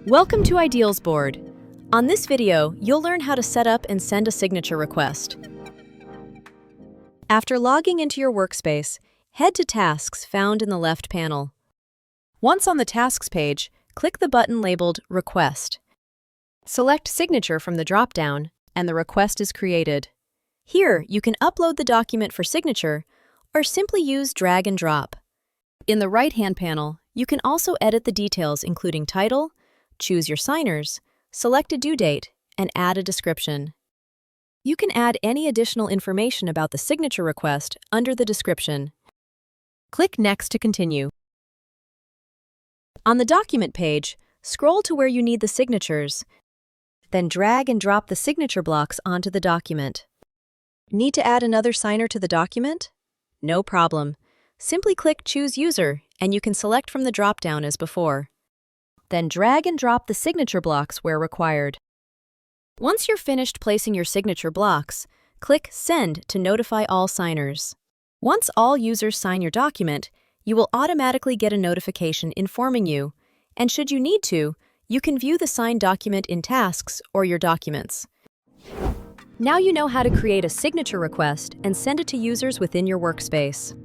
Welcome to Ideals Board. On this video, you'll learn how to set up and send a signature request. After logging into your workspace, head to Tasks found in the left panel. Once on the Tasks page, click the button labeled Request. Select Signature from the drop-down, and the request is created. Here, you can upload the document for signature, or simply use drag and drop. In the right-hand panel, you can also edit the details including title, choose your signers, select a due date, and add a description. You can add any additional information about the signature request under the description. Click Next to continue. On the document page, scroll to where you need the signatures, then drag and drop the signature blocks onto the document. Need to add another signer to the document? No problem. Simply click Choose User, and you can select from the drop-down as before. Then drag and drop the signature blocks where required. Once you're finished placing your signature blocks, click Send to notify all signers. Once all users sign your document, you will automatically get a notification informing you, and should you need to, you can view the signed document in Tasks or your documents. Now you know how to create a signature request and send it to users within your workspace.